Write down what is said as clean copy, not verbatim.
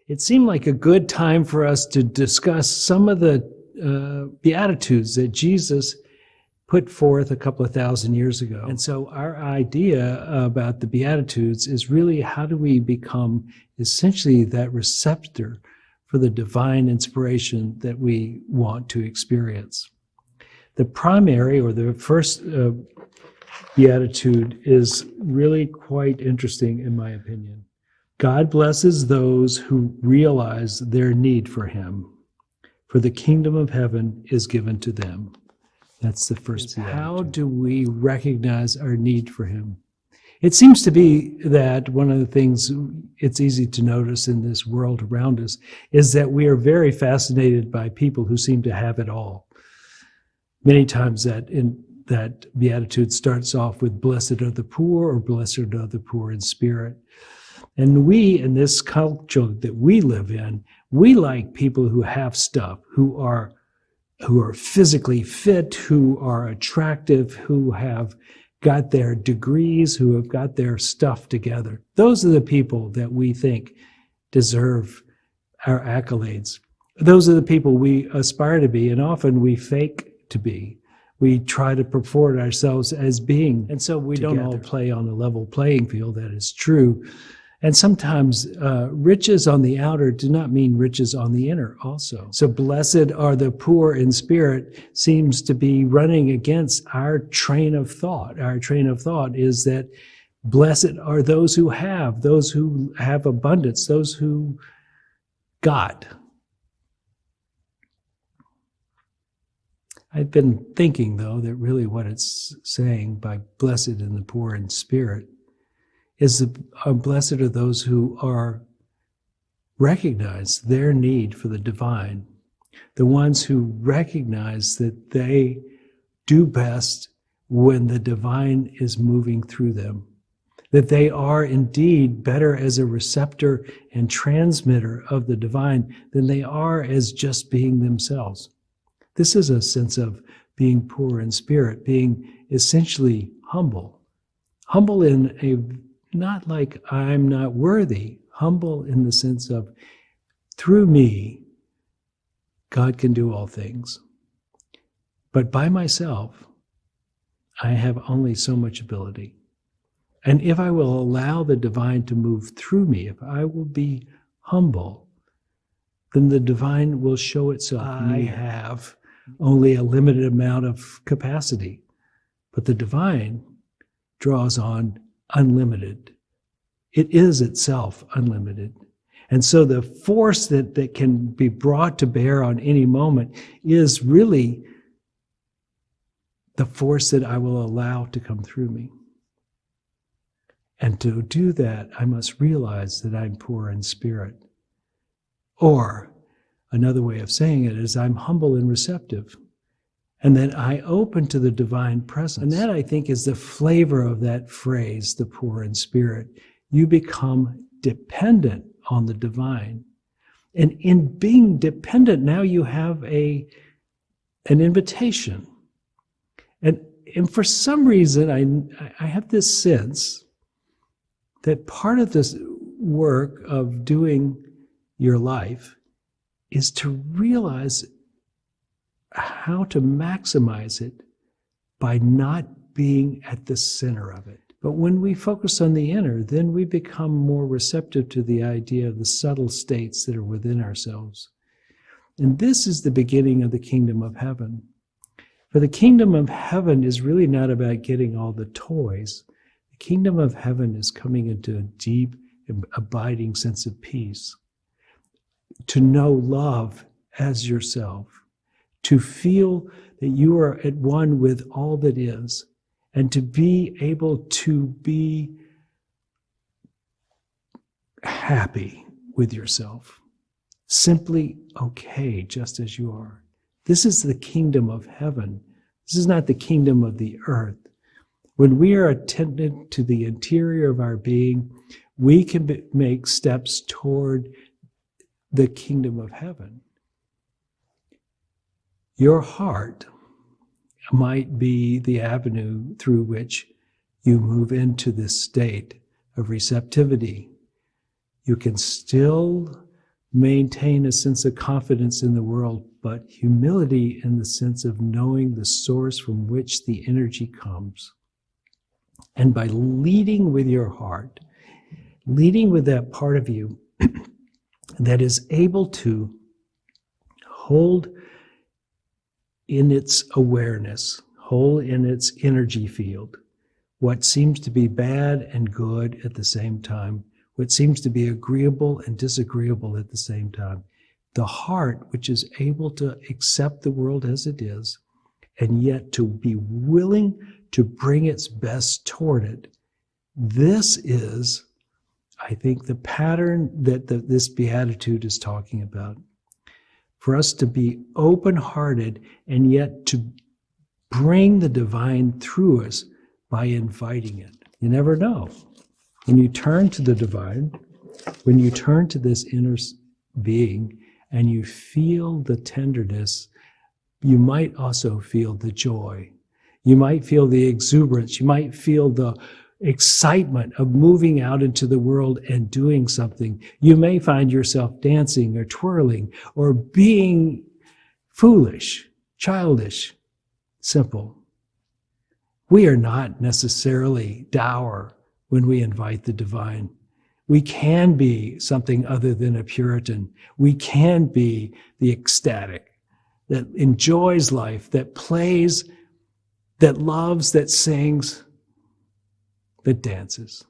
it seemed like a good time for us to discuss some of the Beatitudes that Jesus put forth a couple of thousand years ago. And so our idea about the Beatitudes is really how do we become essentially that receptor for the divine inspiration that we want to experience. The primary, or the first Beatitude, is really quite interesting in my opinion. God blesses those who realize their need for him, for the kingdom of heaven is given to them. That's the first Beatitude. How do we recognize our need for him? It seems to be that one of the things it's easy to notice in this world around us is that we are very fascinated by people who seem to have it all. Many times that Beatitude starts off with blessed are the poor, or blessed are the poor in spirit. And we, in this culture that we live in, we like people who have stuff, who are physically fit, who are attractive, who have got their degrees, who have got their stuff together. Those are the people that we think deserve our accolades. Those are the people we aspire to be, and often we fake to be. We try to purport ourselves as being, and so we don't all play on a level playing field. That is true. And sometimes riches on the outer do not mean riches on the inner also. So blessed are the poor in spirit seems to be running against our train of thought. Our train of thought is that blessed are those who have abundance, those who got. I've been thinking, though, that really what it's saying by blessed in the poor in spirit is blessed are those who recognize their need for the divine, the ones who recognize that they do best when the divine is moving through them, that they are indeed better as a receptor and transmitter of the divine than they are as just being themselves. This is a sense of being poor in spirit, being essentially humble. Humble in a not like I'm not worthy, humble in the sense of through me, God can do all things. But by myself, I have only so much ability. And if I will allow the divine to move through me, if I will be humble, then the divine will show itself. I have only a limited amount of capacity, but the divine draws on unlimited. It is itself unlimited. And so the force that can be brought to bear on any moment is really the force that I will allow to come through me. And to do that, I must realize that I'm poor in spirit. Or another way of saying it is I'm humble and receptive. And then I open to the divine presence. And that, I think, is the flavor of that phrase, the poor in spirit. You become dependent on the divine. And in being dependent, now you have an invitation. And for some reason, I have this sense that part of this work of doing your life is to realize how to maximize it by not being at the center of it. But when we focus on the inner, then we become more receptive to the idea of the subtle states that are within ourselves. And this is the beginning of the kingdom of heaven. For the kingdom of heaven is really not about getting all the toys. The kingdom of heaven is coming into a deep, abiding sense of peace. To know love as yourself. To feel that you are at one with all that is, and to be able to be happy with yourself. Simply okay, just as you are. This is the kingdom of heaven. This is not the kingdom of the earth. When we are attentive to the interior of our being, we can make steps toward the kingdom of heaven. Your heart might be the avenue through which you move into this state of receptivity. You can still maintain a sense of confidence in the world, but humility in the sense of knowing the source from which the energy comes. And by leading with your heart, leading with that part of you that is able to hold in its awareness, hold in its energy field, what seems to be bad and good at the same time, what seems to be agreeable and disagreeable at the same time. The heart, which is able to accept the world as it is, and yet to be willing to bring its best toward it. This is, I think, the pattern that this beatitude is talking about. For us to be open-hearted and yet to bring the divine through us by inviting it. You never know. When you turn to the divine, when you turn to this inner being and you feel the tenderness, you might also feel the joy. You might feel the exuberance. You might feel the excitement of moving out into the world and doing something. You may find yourself dancing or twirling or being foolish, childish, simple. We are not necessarily dour when we invite the divine. We can be something other than a Puritan. We can be the ecstatic that enjoys life, that plays, that loves, that sings, that dances.